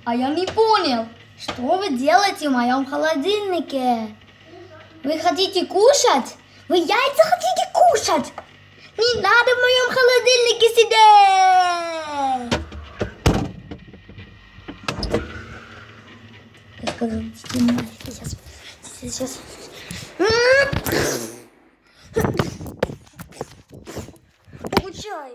А я не понял, что вы делаете в моем холодильнике? Вы хотите кушать? Вы яйца хотите кушать? Не надо в моем холодильнике сидеть! Я сказал, сейчас. Получай.